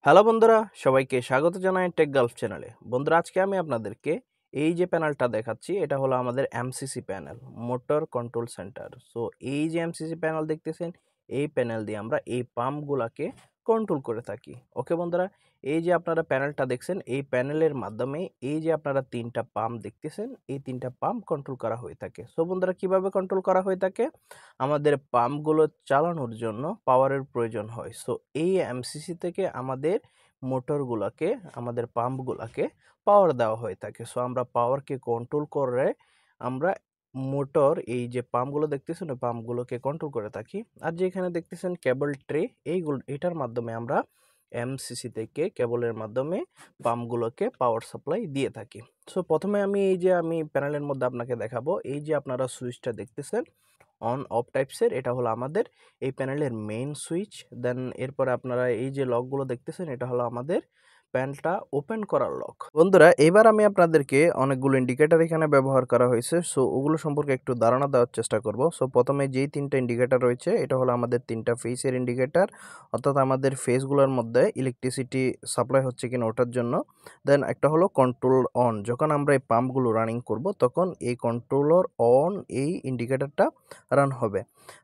Hello বন্ধুরা, সবাইকে স্বাগত জানাই টেক গালফ চ্যানেলে। বন্ধুরা, আজকে আমি আপনাদেরকে এই যে প্যানেলটা দেখাচ্ছি, এটা হলো আমাদের MCC panel, motor control centre. So এই যে এমসিসি প্যানেল দেখতেছেন, এই প্যানেল দিয়ে আমরা এই পাম্পগুলাকে কন্ট্রোল করে থাকি। ওকে বন্ধুরা, এই যে আপনারা প্যানেলটা দেখছেন, এই প্যানেলের মাধ্যমে এই যে আপনারা তিনটা পাম্প দেখতেছেন, এই তিনটা পাম্প কন্ট্রোল করা হয়ে থাকে। সো বন্ধুরা, কিভাবে কন্ট্রোল করা হয়ে থাকে? আমাদের পাম্পগুলো চালানোর জন্য পাওয়ারের প্রয়োজন হয়। সো এই এমসিসি থেকে আমাদের মোটরগুলোকে, আমাদের পাম্পগুলোকে পাওয়ার দেওয়া হয়ে থাকে। সো আমরা পাওয়ারকে কন্ট্রোল করে আমরা মোটর, এই যে পাম্পগুলো দেখতেছেন, ওই পাম্পগুলোকে কন্ট্রোল করে থাকি। আর যে এখানে দেখতেছেন কেবল ট্রে, এটার মাধ্যমে আমরা এমসিসি থেকে কেবলের মাধ্যমে পাম্পগুলোকে পাওয়ার সাপ্লাই দিয়ে থাকি। সো প্রথমে আমি প্যানেলের মধ্যে আপনাকে দেখাবো। এই যে আপনারা সুইচটা দেখতেছেন, অন অফ টাইপসের, এটা হলো আমাদের এই প্যানেলের মেইন সুইচ। দেন এরপরে আপনারা এই যে লকগুলো দেখতেছেন, এটা হলো আমাদের প্যানেলটা ওপেন করার লক। বন্ধুরা, এবার আমি আপনাদেরকে অনেকগুলো ইন্ডিকেটর এখানে ব্যবহার করা হয়েছে, সো ওগুলো সম্পর্কে একটু ধারণা দেওয়ার চেষ্টা করব। সো প্রথমে যেই তিনটা ইন্ডিকেটর রয়েছে, এটা হলো আমাদের তিনটা ফেসের ইন্ডিকেটর, অর্থাৎ আমাদের ফেসগুলোর মধ্যে ইলেকট্রিসিটি সাপ্লাই হচ্ছে কিনা ওটার জন্য। দেন একটা হলো কন্ট্রোল অন, যখন আমরা এই পাম্পগুলো রানিং করব তখন এই কন্ট্রোলার অন, এই ইন্ডিকেটরটা রান হবে।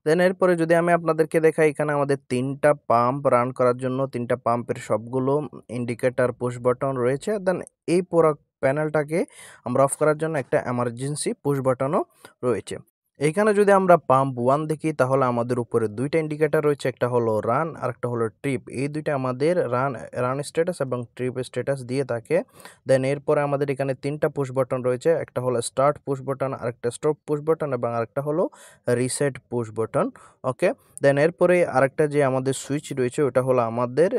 দেন এরপরে যদি আমি আপনাদেরকে দেখাই, এখানে আমাদের তিনটা পাম্প রান করার জন্য তিনটা পাম্পের সবগুলো ইন্ডিকেটর পুশ বাটন রয়েছে। দেন এই পুরো প্যানেলটাকে আমরা অফ করার জন্য একটা এমার্জেন্সি পুশ বাটনও রয়েছে। এইখানে যদি আমরা পাম্প 1 দেখি, তাহলে আমাদের উপরে দুইটা ইন্ডিকেটর রয়েছে, একটা হলো রান আর একটা হলো ট্রিপ। এই দুইটা আমাদের রান স্ট্যাটাস এবং ট্রিপ স্ট্যাটাস দিয়ে থাকে। দেন এরপরে আমাদের এখানে তিনটা পুশ বাটন রয়েছে, একটা হলো স্টার্ট পুশ বাটন, আরেকটা স্টপ পুশ বাটন এবং আরেকটা হলো রিসেট পুশ বাটন। ওকে, দেন এরপরে আরেকটা যে আমাদের সুইচ রয়েছে, ওটা হলো আমাদের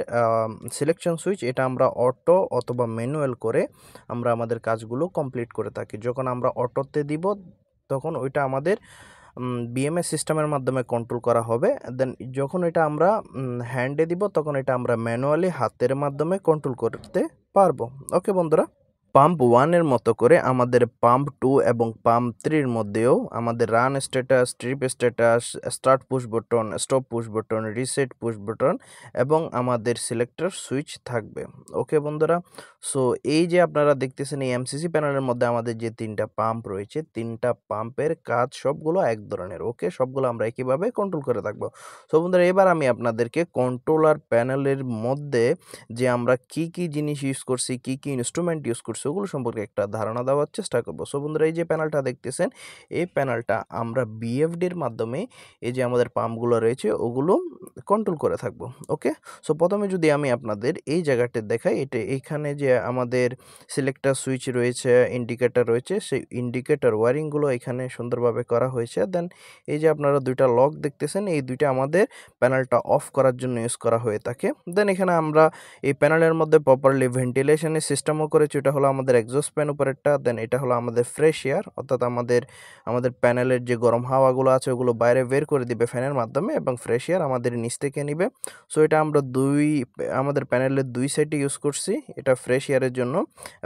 সিলেকশন সুইচ। এটা আমরা অটো অথবা ম্যানুয়াল করে আমরা আমাদের কাজগুলো কমপ্লিট করে থাকি। যখন আমরা অটোতে দিব, তখন ওইটা আমাদের বিএমএস সিস্টেমের মাধ্যমে কন্ট্রোল করা হবে। দেন যখন এটা আমরা হ্যান্ডে দিব, তখন এটা আমরা ম্যানুয়ালি হাতের মাধ্যমে কন্ট্রোল করতে পারবো। ওকে বন্ধুরা, পাম্প 1 এর মতো করে আমাদের পাম্প 2 এবং পাম্প 3 এর মধ্যেও আমাদের run status, trip status, start push button, stop push button, reset push button এবং আমাদের সিলেক্টর সুইচ থাকবে। ওকে বন্ধুরা, সো এই যে আপনারা দেখতেছেন, এই এমসিসি প্যানেলের মধ্যে আমাদের যে তিনটা পাম্প রয়েছে, তিনটা পাম্পের কাজ সবগুলো এক ধরনের। ওকে, সবগুলো আমরা একইভাবে কন্ট্রোল করে থাকবো। সো বন্ধুরা, এবার আমি আপনাদেরকে কন্ট্রোলার প্যানেলের মধ্যে যে আমরা কি কি জিনিস ইউজ করছি, কি কি ইনস্ট্রুমেন্ট ইউজ করছি, ওগুলো সম্পর্কে একটা ধারণা দেওয়ার চেষ্টা করব। সো বন্ধুরা, এই যে প্যানেলটা দেখতেছেন, এই প্যানেলটা আমরা বিএফডির মাধ্যমে এই যে আমাদের পাম্পগুলো রয়েছে ওগুলো কন্ট্রোল করে থাকবো। ওকে, সো প্রথমে যদি আমি আপনাদের এই জায়গাটা দেখাই, এইখানে যে আমাদের সিলেক্টর সুইচ রয়েছে, ইন্ডিকেটর রয়েছে, সেই ইন্ডিকেটর ওয়ারিংগুলো এখানে সুন্দরভাবে করা হয়েছে। দেন এই যে আপনারা দুইটা লক দেখতেছেন, এই দুইটা আমাদের প্যানেলটা অফ করার জন্য ইউজ করা হয়ে থাকে। দেন এখানে আমরা এই প্যানেলের মধ্যে প্রপারলি ভেন্টিলেশনের সিস্টেমও করেছি। এটা হলো আমাদের এক্সস্ট ফ্যান উপরেরটা। দেন এটা হলো আমাদের ফ্রেশ এয়ার, অর্থাৎ আমাদের আমাদের প্যানেলের যে গরম হাওয়াগুলো আছে ওগুলো বাইরে বের করে দিবে ফ্যানের মাধ্যমে, এবং ফ্রেশ এয়ার আমাদের নিচ থেকে নিবে। সো এটা আমরা আমাদের প্যানেলের দুই সাইডে ইউজ করছি, এটা ফ্রেশ এয়ারের জন্য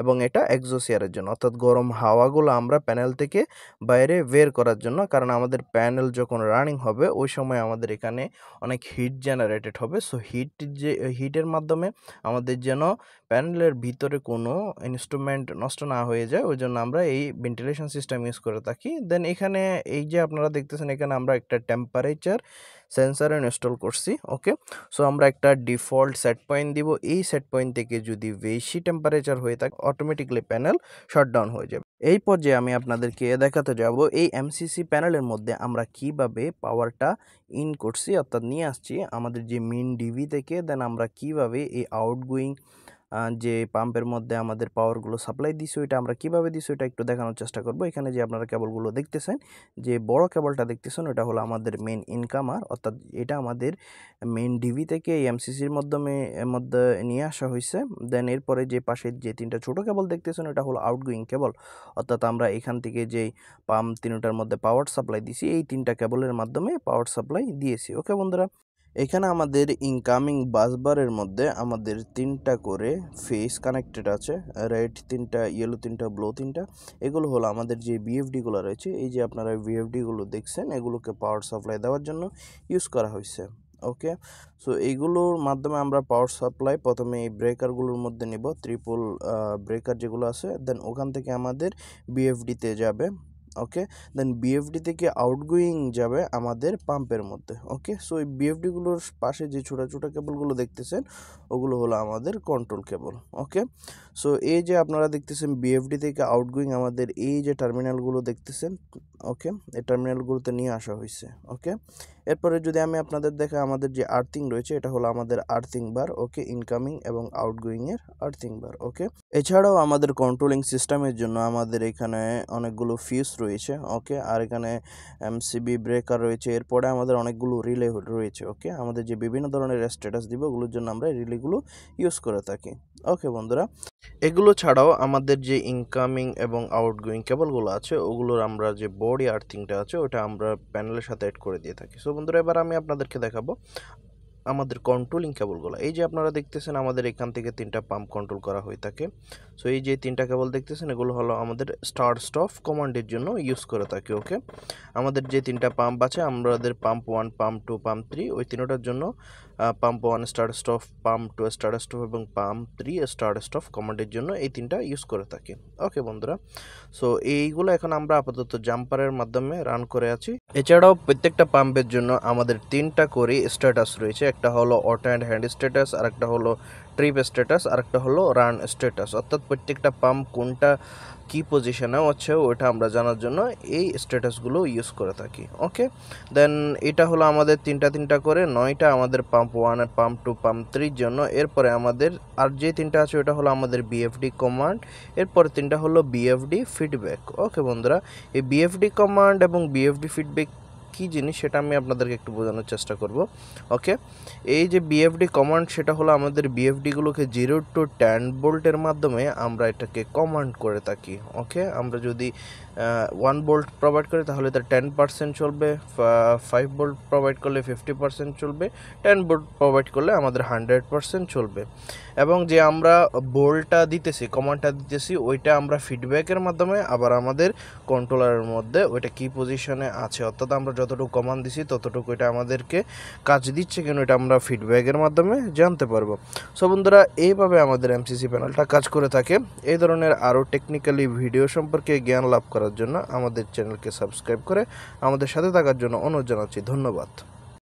এবং এটা এক্সস্ট এয়ারের জন্য, অর্থাৎ গরম হাওয়াগুলো আমরা প্যানেল থেকে বাইরে বের করার জন্য। কারণ আমাদের প্যানেল যখন রানিং হবে, ওই সময় আমাদের এখানে অনেক হিট জেনারেটেড হবে। সো হিটের মাধ্যমে আমাদের যেন প্যানেলের ভিতরে কোনো ইনস্ট্রুমেন্ট নষ্ট না হয়ে যায়, ওই জন্য আমরা এই ভেন্টিলেশন সিস্টেম ইউজ করে থাকি। দেন এখানে এই যে আপনারা দেখতেছেন, এখানে আমরা একটা টেম্পারেচার সেন্সার ইনস্টল করছি। ওকে, সো আমরা একটা ডিফল্ট সেট পয়েন্ট দিব। এই সেট পয়েন্ট থেকে যদি বেশি টেম্পারেচার হয়ে থাকে, অটোমেটিকলি প্যানেল শাটডাউন হয়ে যাবে। এই পর্যায়ে আমি আপনাদেরকে দেখাতে যাব এই এমসিসি প্যানেলের মধ্যে আমরা কিভাবে পাওয়ারটা ইন করছি, অর্থাৎ নিয়ে আসছি আমাদের যে মেইন ডিভি থেকে। দেন আমরা কিভাবে এই আউটগোয়িং যে পাম্পের মধ্যে আমাদের পাওয়ারগুলো সাপ্লাই দিছি, ওইটা আমরা কিভাবে দিছি ওইটা একটু দেখানোর চেষ্টা করব। এখানে যে আপনারা কেবলগুলো দেখতেছেন, যে বড় কেবলটা দেখতেছেন, ওটা হলো আমাদের মেইন ইনকামার, অর্থাৎ এটা আমাদের মেইন ডিভি থেকে এই এমসিসির মধ্যে নিয়ে আসা হয়েছে। দেন এরপরে যে পাশে যে তিনটা ছোট কেবল দেখতেছেন, ওটা হলো আউটগোয়িং কেবল, অর্থাৎ আমরা এখান থেকে যেই পাম্প তিনটার মধ্যে পাওয়ার সাপ্লাই দিছি, এই তিনটা কেবলের মাধ্যমে পাওয়ার সাপ্লাই দিয়েছি। ওকে বন্ধুরা, এখানে আমাদের ইনকামিং বাসবারের মধ্যে আমাদের তিনটা করে ফেস কানেক্টেড আছে, রেড তিনটা, ইয়েলো তিনটা, ব্লু তিনটা। এগুলো হলো আমাদের যে বিএফডিগুলো রয়েছে, এই যে আপনারা বিএফডিগুলো দেখছেন, এগুলোকে পাওয়ার সাপ্লাই দেওয়ার জন্য ইউজ করা হয়েছে। ওকে, সো এইগুলোর মাধ্যমে আমরা পাওয়ার সাপ্লাই প্রথমে এই ব্রেকারগুলোর মধ্যে নিব, ট্রিপল ব্রেকার যেগুলো আছে, দেন ওখান থেকে আমাদের বিএফডিতে যাবে। ওকে, দেন বিএফডি থেকে আউটগোয়িং যাবে আমাদের পাম্পের মধ্যে। ওকে, সো এই বিএফডিগুলোর পাশে যে ছোটো ছোটো কেবলগুলো দেখতেছেন ওগুলো হলো আমাদের কন্ট্রোল কেবল। ওকে, সো এই যে আপনারা দেখতেছেন বিএফডি থেকে আউটগোয়িং আমাদের এই যে টার্মিনালগুলো দেখতেছেন, ওকে, এই টার্মিনালগুলোতে নিয়ে আসা হয়েছে। ওকে, এরপরে যদি আমি আপনাদের দেখাই আমাদের যে আর্থিং রয়েছে এটা হলো আমাদের আর্থিং বার। ওকে, ইনকামিং এবং আউটগোয়িংয়ের আর্থিং বার। ওকে, এছাড়াও আমাদের কন্ট্রোলিং সিস্টেমের জন্য আমাদের এখানে অনেকগুলো ফিউজ রয়েছে। ওকে, আর এখানে এমসিবি ব্রেকার রয়েছে, এরপরে আমাদের অনেকগুলো রিলে রয়েছে। ওকে, আমাদের যে বিভিন্ন ধরনের স্ট্যাটাস দিব ওগুলোর জন্য আমরা রিলেগুলো ইউজ করে থাকি। ওকে বন্ধুরা, এগুলো ছাড়াও আমাদের যে ইনকামিং এবং আউটগোয়িং কেবলগুলো আছে ওগুলোর আমরা যে বডি আর্থিংটা আছে ওটা আমরা প্যানেলের সাথে অ্যাড করে দিয়ে থাকি। সো বন্ধুরা, এবার আমি আপনাদেরকে দেখাবো আমাদের কন্ট্রোলিং কেবলগুলো। এই যে আপনারা দেখতেছেন আমাদের এখান থেকে 3টা পাম্প কন্ট্রোল করা হয়ে থাকে। সো এই যে 3টা কেবল দেখতেছেন এগুলো হলো আমাদের স্টার্ট স্টপ কমান্ডের জন্য ইউজ করে থাকি। ওকে, আমাদের যে 3টা পাম্প আছে আমাদের পাম্প 1, পাম্প 2, পাম্প 3, ওই তিনটার জন্য pump 1 start stop, pump 2 start stop এবং পাম্প 3 স্টার্ট স্টপ কমান্ডের জন্য এই 3টা ইউজ করে থাকি। ওকে বন্ধুরা, সো এইগুলো এখন আমরা আপাতত জাম্পারের মাধ্যমে রান করে আছি। এছাড়াও প্রত্যেকটা পাম্পের জন্য আমাদের 3টা করে স্ট্যাটাস রয়েছে। একটা হলো অটো অ্যান্ড হ্যান্ড স্ট্যাটাস, আরেকটা হলো ট্রিপ স্ট্যাটাস, আরেকটা হলো রান স্ট্যাটাস। অর্থাৎ প্রত্যেকটা পাম্প কোনটা কি পজিশনে আছে ওটা আমরা জানার জন্য এই স্ট্যাটাসগুলো ইউজ করে থাকি। ওকে, দেন এটা হলো আমাদের 3টা করে 9টা আমাদের পাম্প 1 আর পাম্প 2, পাম্প 3 জন্য। এরপরে আমাদের আর যে 3টা আছে ওটা হলো আমাদের বিএফডি কমান্ড, এরপরে 3টা হলো বিএফডি ফিডব্যাক। ওকে বন্ধুরা, এই বিএফডি কমান্ড এবং বিএফডি ফিডব্যাক কী জিনিস সেটা আমি আপনাদেরকে একটু বোঝানোর চেষ্টা করব। ওকে, এই যে বিএফডি কমান্ড সেটা হলো আমাদের বিএফডিগুলোকে 0 to 10 ভোল্টের মাধ্যমে আমরা এটাকে কমান্ড করে থাকি। ওকে, আমরা যদি 1 ভোল্ট প্রোভাইড করি তাহলে তার 10% চলবে, 5 ভোল্ট প্রোভাইড করলে 50% চলবে, 10 ভোল্ট প্রোভাইড করলে আমাদের 100% চলবে। এবং যে আমরা ভোল্টটা দিতেছি, কমান্ডটা দিতেছি, ওইটা আমরা ফিডব্যাকের মাধ্যমে আবার আমাদের কন্ট্রোলারের মধ্যে ওইটা কী পজিশনে আছে, অর্থাৎ আমরা যতটুকু কমান্ড দিছি ততটুকু এটা আমাদেরকে কাজ দিচ্ছে কেন এটা আমরা ফিডব্যাকের মাধ্যমে জানতে পারবো। সো বন্ধুরা, এইভাবে আমাদের এমসিসি প্যানেলটা কাজ করে থাকে। এই ধরনের আরও টেকনিক্যালি ভিডিও সম্পর্কে জ্ঞান লাভ করার জন্য আমাদের চ্যানেলকে সাবস্ক্রাইব করে আমাদের সাথে থাকার জন্য অনুরোধ জানাচ্ছি। ধন্যবাদ।